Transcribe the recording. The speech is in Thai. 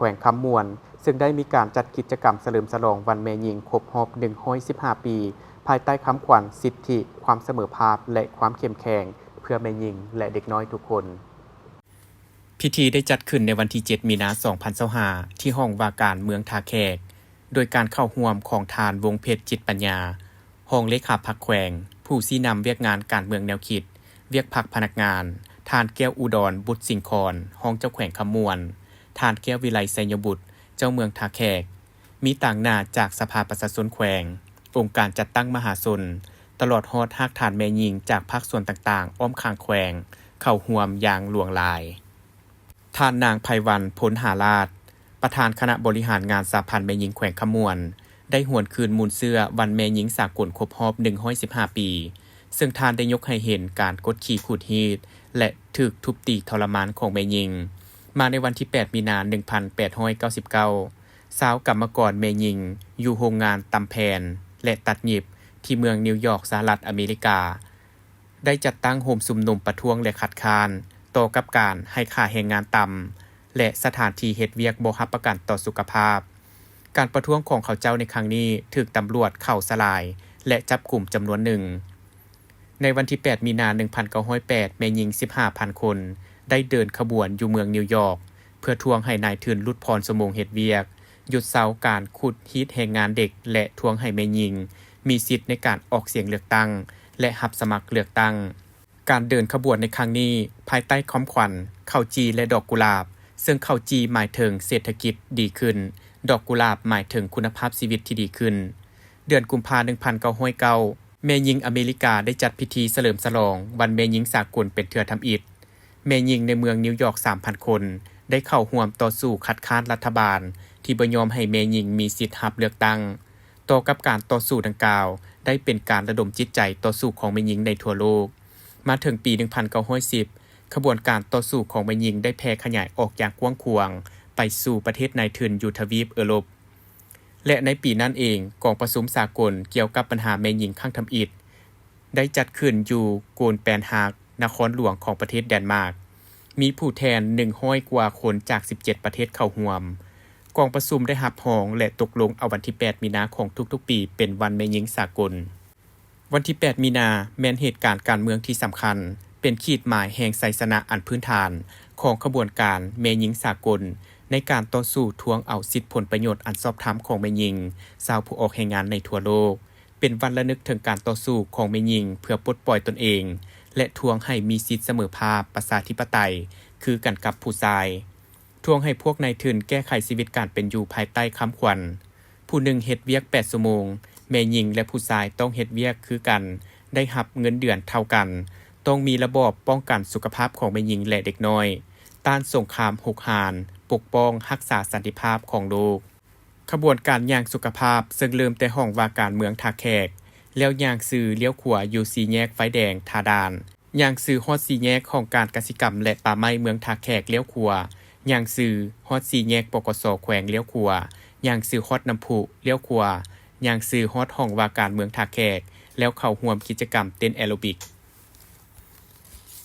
วงคำมวนซึ่งได้มีการจัดกิจกรรมเฉลิมฉลองวันแม่หญิงครบรอบ115 ปีภายใต้คำขวัญสิทธิความเสมอภาคและความเข้มแข็งเพื่อแม่หญิงและเด็กน้อยทุกคนพิธีได้จัดขึ้นในวันที่ 7 มีนาคม 2025 ที่ห้องว่าการเมืองท่าแขกโดยการเข้าร่วมของทานวงเพชรจิตปัญญาห้องเลขาพรรคแขวงผู้ชี้นำเวียกงานการเมืองแนวคิดเวียกพรรคพนักงานทานแก้วอุดรบุตรสิงคอนห้องเจ้าแขวงคำมวนทานแก้ววิไลไสยบุตรเจ้าเมืองท่าแขกมีต่างหน้าจากสภาประชาชนแขวงองค์การจัดตั้งมหาชนตลอดฮอดฮักฐานแม่หญิงจากภาคส่วนต่างๆอ้อมข้างแขวงเข้าร่วมอย่างหลวงหลายท่านนางไพวันผลหาราชประธานคณะบริหารงานสหพันธ์แม่หญิงแขวงคำมวนได้หวนคืนมูลเสื้อวันแม่หญิงสากลครบรอบ115 ปีซึ่งท่านได้ยกให้เห็นการกดขี่ขูดฮีดและถูกทุบตีทรมานของแม่หญิงมาในวันที่ 8 มีนาคม 1899สาวกรรมกรแม่หญิงอยู่โรงงานตำแพนและตัดหยิบที่เมืองนิวยอร์กสหรัฐอเมริกาได้จัดตั้งโฮมชุมนุมประท้วงและคัดค้านต่อกับการให้ค่าแรงงานต่ำและสถานที่เฮ็ดเวียกบ่รับประกันต่อสุขภาพการประท้วงของเขาเจ้าในครั้งนี้ถูกตำรวจเข้าสลายและจับกลุ่มจำนวนหนึ่งในวันที่ 8 มีนาคม 1908 แม่หญิง 15,000 คนได้เดินขบวนอยู่เมืองนิวยอร์กเพื่อทวงให้นายทุนลดพรชั่วโมงเฮ็ดเวียกหยุดเซาการขุดฮีดแรงงานเด็กและทวงให้แม่หญิงมีสิทธิ์ในการออกเสียงเลือกตั้งและรับสมัครเลือกตั้งการเดินขบวนในครั้งนี้ภายใต้คำขวัญข้าวจีและดอกกุหลาบซึ่งข้าวจีหมายถึงเศรษฐกิจดีขึ้นดอกกุหลาบหมายถึงคุณภาพชีวิตที่ดีขึ้นเดือนกุมภาพันธ์ 1909 แม่หญิงอเมริกาได้จัดพิธีเฉลิมฉลองวันแม่หญิงสากลเป็นเทื่อทำอิฐแม่หญิงในเมืองนิวยอร์ก 3,000 คนได้เข้าร่วมต่อสู้คัดค้านรัฐบาลที่บ่ยอมให้แม่หญิงมีสิทธิ์รับเลือกตั้งต่อกับการต่อสู้ดังกล่าวได้เป็นการระดมจิตใจต่อสู้ของแม่หญิงในทั่วโลกมาถึงปี 1910 ขบวนการต่อสู้ของแม่หญิงได้แพร่ขยายออกอย่างกว้างขวางไปสู่ประเทศนายทุนอยู่ทวีปยุโรปและในปีนั้นเองกองประชุมสากลเกี่ยวกับปัญหาแม่หญิงข้างทำอิฐได้จัดขึ้นอยู่โกนแปนฮากนครหลวงของประเทศแดนมาร์กมีผู้แทน100 กว่าคนจาก 17 ประเทศเข้าร่วมกองประชุมได้รับรองและตกลงเอาวันที่ 8 มีนาของทุกๆปีเป็นวันแม่หญิงสากลวันที่ 8 มีนาแม้นเหตุการณ์การเมืองที่สำคัญเป็นขีดหมายแห่งไสสนะอันพื้นฐานของขบวนการแม่หญิงสากลในการต่อสู้ทวงเอาสิทธิผลประโยชน์อันชอบธรรมของแม่หญิงชาวผู้ออกแรงงานในทั่วโลกเป็นวันระลึกถึงการต่อสู้ของแม่หญิงเพื่อปลดปล่อยตนเองและทวงให้มีสิทธิเสมอภาคประชาธิปไตยคือกันกับผู้ชายทวงให้พวกนายทุนแก้ไขชีวิตการเป็นอยู่ภายใต้คำขวัญผู้หนึ่งเฮ็ดเวียก8 ชั่วโมงแม่หญิงและผู้ชายต้องเฮ็ดเวียกคือกันได้รับเงินเดือนเท่ากันต้องมีระบบป้องกันสุขภาพของแม่หญิงและเด็กน้อยต้านสงครามหุกหาญปกป้องรักษาสันติภาพของโลกขบวนการย่างสุขภาพซึ่งเริ่มแต่ห้องว่าการเมืองท่าแขกแล้วย่างซื้อเลี้ยวขวาอยู่4 แยกไฟแดงทาดานย่างซื้อฮอด4 แยกของการกสิกรรมและป่าไม้เมืองท่าแขกเลี้ยวขวาย่างซื้อฮอด4 แยกปกส.แขวงเลี้ยวขวาย่างซื้อฮอดน้ำพุเลี้ยวขวาย่างซื้อฮอดห้องว่าการเมืองท่าแขกแล้วเข้าร่วมกิจกรรมเต้นแอโรบิก